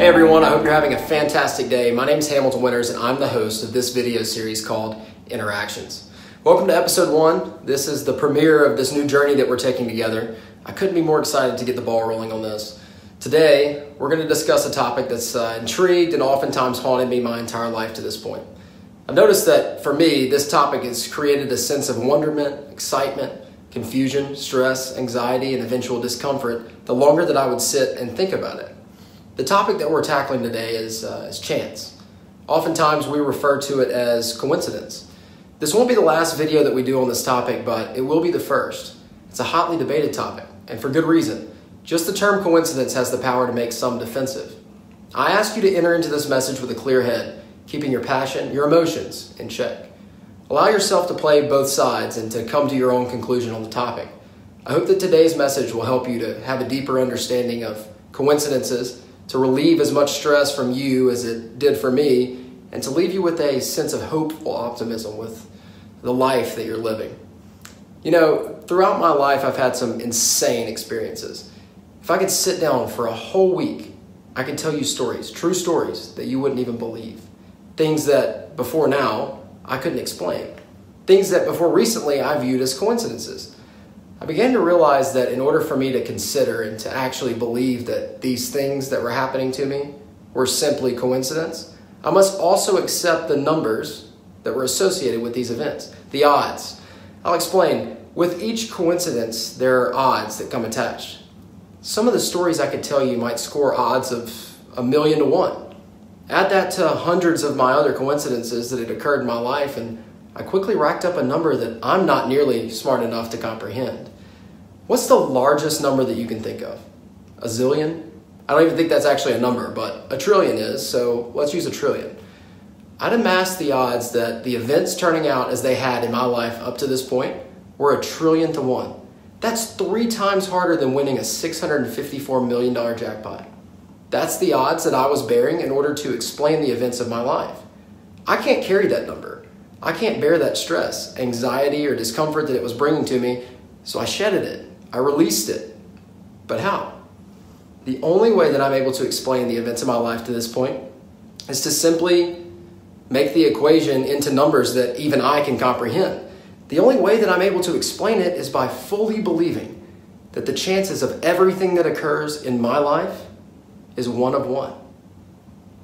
Hey everyone, I hope you're having a fantastic day. My name is Hamilton Winters and I'm the host of this video series called Interactions. Welcome to episode 1. This is the premiere of this new journey that we're taking together. I couldn't be more excited to get the ball rolling on this. Today, we're going to discuss a topic that's intrigued and oftentimes haunted me my entire life to this point. I've noticed that for me, this topic has created a sense of wonderment, excitement, confusion, stress, anxiety, and eventual discomfort the longer that I would sit and think about it. The topic that we're tackling today is chance. Oftentimes we refer to it as coincidence. This won't be the last video that we do on this topic, but it will be the first. It's a hotly debated topic, and for good reason. Just the term coincidence has the power to make some defensive. I ask you to enter into this message with a clear head, keeping your passion, your emotions in check. Allow yourself to play both sides and to come to your own conclusion on the topic. I hope that today's message will help you to have a deeper understanding of coincidences, to relieve as much stress from you as it did for me, and to leave you with a sense of hopeful optimism with the life that you're living. You know, throughout my life, I've had some insane experiences. If I could sit down for a whole week, I could tell you stories, true stories that you wouldn't even believe. Things that before now, I couldn't explain. Things that before recently I viewed as coincidences. I began to realize that in order for me to consider and to actually believe that these things that were happening to me were simply coincidence, I must also accept the numbers that were associated with these events, the odds. I'll explain. With each coincidence, there are odds that come attached. Some of the stories I could tell you might score odds of 1,000,000 to 1. Add that to hundreds of my other coincidences that had occurred in my life, and I quickly racked up a number that I'm not nearly smart enough to comprehend. What's the largest number that you can think of? A zillion? I don't even think that's actually a number, but a trillion is, so let's use a trillion. I'd amassed the odds that the events turning out as they had in my life up to this point were 1,000,000,000 to 1. That's 3 times harder than winning a $654 million jackpot. That's the odds that I was bearing in order to explain the events of my life. I can't carry that number. I can't bear that stress, anxiety, or discomfort that it was bringing to me, so I shedded it. I released it. But how? The only way that I'm able to explain the events of my life to this point is to simply make the equation into numbers that even I can comprehend. The only way that I'm able to explain it is by fully believing that the chances of everything that occurs in my life is 1 of 1.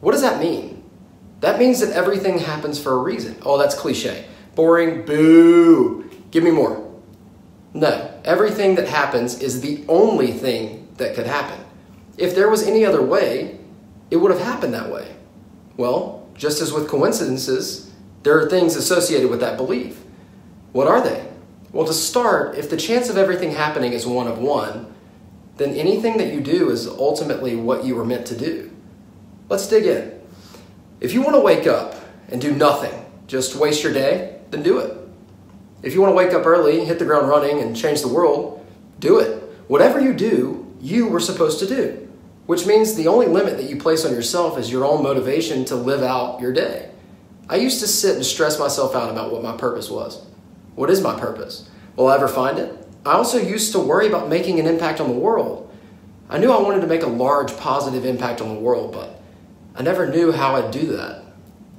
What does that mean? That means that everything happens for a reason. Oh, that's cliche. Boring, boo. Give me more. No, everything that happens is the only thing that could happen. If there was any other way, it would have happened that way. Well, just as with coincidences, there are things associated with that belief. What are they? Well, to start, if the chance of everything happening is 1 of 1, then anything that you do is ultimately what you were meant to do. Let's dig in. If you want to wake up and do nothing, just waste your day, then do it. If you want to wake up early, hit the ground running, and change the world, do it. Whatever you do, you were supposed to do, which means the only limit that you place on yourself is your own motivation to live out your day. I used to sit and stress myself out about what my purpose was. What is my purpose? Will I ever find it? I also used to worry about making an impact on the world. I knew I wanted to make a large positive impact on the world, but I never knew how I'd do that.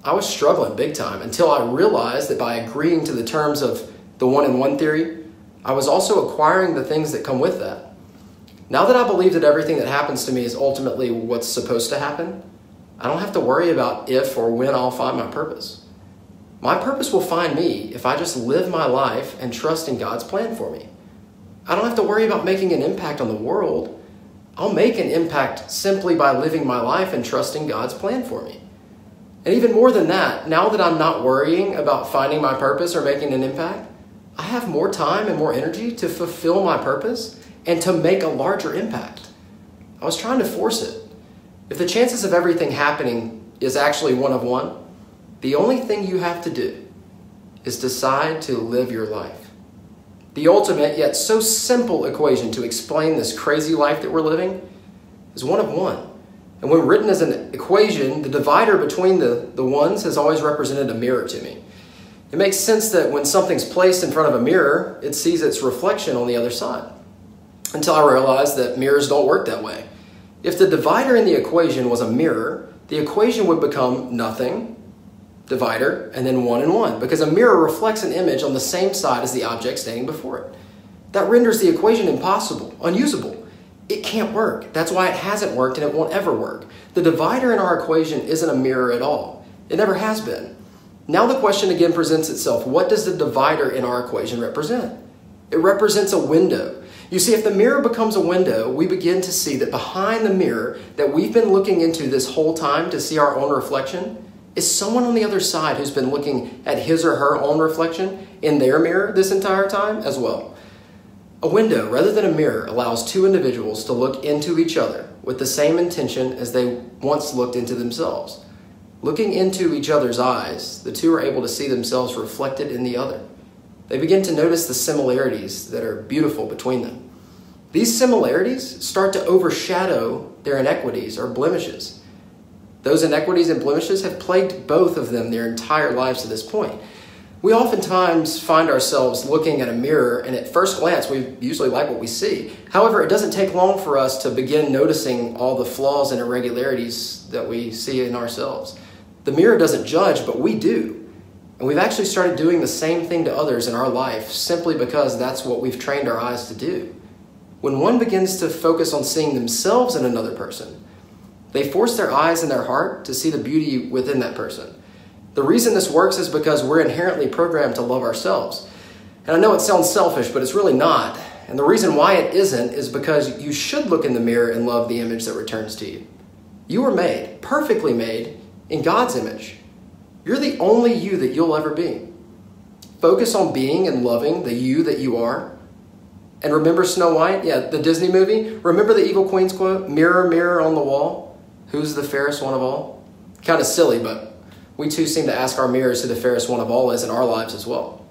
I was struggling big time until I realized that by agreeing to the terms of the 1 in 1 theory, I was also acquiring the things that come with that. Now that I believe that everything that happens to me is ultimately what's supposed to happen, I don't have to worry about if or when I'll find my purpose. My purpose will find me if I just live my life and trust in God's plan for me. I don't have to worry about making an impact on the world. I'll make an impact simply by living my life and trusting God's plan for me. And even more than that, now that I'm not worrying about finding my purpose or making an impact, I have more time and more energy to fulfill my purpose and to make a larger impact. I was trying to force it. If the chances of everything happening is actually 1 of 1, the only thing you have to do is decide to live your life. The ultimate yet so simple equation to explain this crazy life that we're living is 1 of 1. And when written as an equation, the divider between the ones has always represented a mirror to me. It makes sense that when something's placed in front of a mirror, it sees its reflection on the other side. Until I realized that mirrors don't work that way. If the divider in the equation was a mirror, the equation would become nothing, divider, and then 1 and 1, because a mirror reflects an image on the same side as the object standing before it. That renders the equation impossible, unusable. It can't work. That's why it hasn't worked and it won't ever work. The divider in our equation isn't a mirror at all. It never has been. Now the question again presents itself. What does the divider in our equation represent? It represents a window. You see, if the mirror becomes a window, we begin to see that behind the mirror that we've been looking into this whole time to see our own reflection is someone on the other side who's been looking at his or her own reflection in their mirror this entire time as well. A window, rather than a mirror, allows two individuals to look into each other with the same intention as they once looked into themselves. Looking into each other's eyes, the two are able to see themselves reflected in the other. They begin to notice the similarities that are beautiful between them. These similarities start to overshadow their inequities or blemishes. Those inequities and blemishes have plagued both of them their entire lives to this point. We oftentimes find ourselves looking at a mirror, and at first glance, we usually like what we see. However, it doesn't take long for us to begin noticing all the flaws and irregularities that we see in ourselves. The mirror doesn't judge, but we do. And we've actually started doing the same thing to others in our life simply because that's what we've trained our eyes to do. When one begins to focus on seeing themselves in another person, they force their eyes and their heart to see the beauty within that person. The reason this works is because we're inherently programmed to love ourselves. And I know it sounds selfish, but it's really not. And the reason why it isn't is because you should look in the mirror and love the image that returns to you. You were made, perfectly made, in God's image. You're the only you that you'll ever be. Focus on being and loving the you that you are. And remember Snow White? Yeah, the Disney movie. Remember the Evil Queen's quote? Mirror, mirror on the wall, who's the fairest one of all? Kind of silly, but we too seem to ask our mirrors who the fairest one of all is in our lives as well.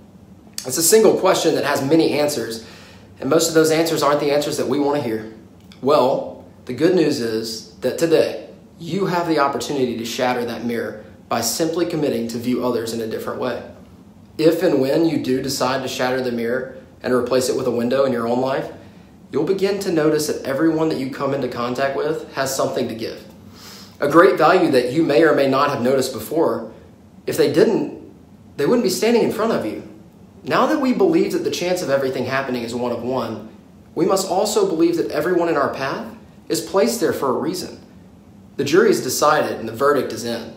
It's a single question that has many answers, and most of those answers aren't the answers that we want to hear. Well, the good news is that today, you have the opportunity to shatter that mirror by simply committing to view others in a different way. If and when you do decide to shatter the mirror and replace it with a window in your own life, you'll begin to notice that everyone that you come into contact with has something to give. A great value that you may or may not have noticed before. If they didn't, they wouldn't be standing in front of you. Now that we believe that the chance of everything happening is 1 of 1, we must also believe that everyone in our path is placed there for a reason. The jury is decided and the verdict is in.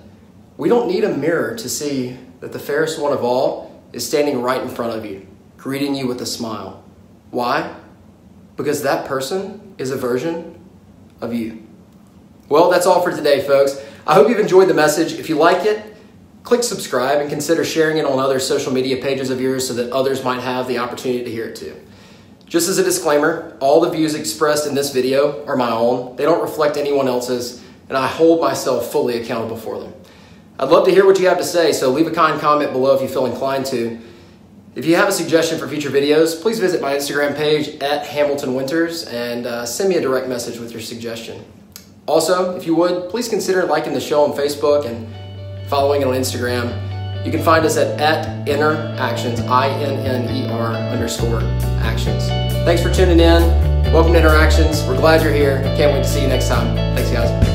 We don't need a mirror to see that the fairest one of all is standing right in front of you, greeting you with a smile. Why? Because that person is a version of you. Well, that's all for today, folks. I hope you've enjoyed the message. If you like it, click subscribe and consider sharing it on other social media pages of yours so that others might have the opportunity to hear it too. Just as a disclaimer, all the views expressed in this video are my own. They don't reflect anyone else's, and I hold myself fully accountable for them. I'd love to hear what you have to say, so leave a kind comment below if you feel inclined to. If you have a suggestion for future videos, please visit my Instagram page at Hamilton Winters and send me a direct message with your suggestion. Also, if you would, please consider liking the show on Facebook and following it on Instagram. You can find us at Inneractions, INNER_actions. Thanks for tuning in. Welcome to Inneractions. We're glad you're here. Can't wait to see you next time. Thanks, guys.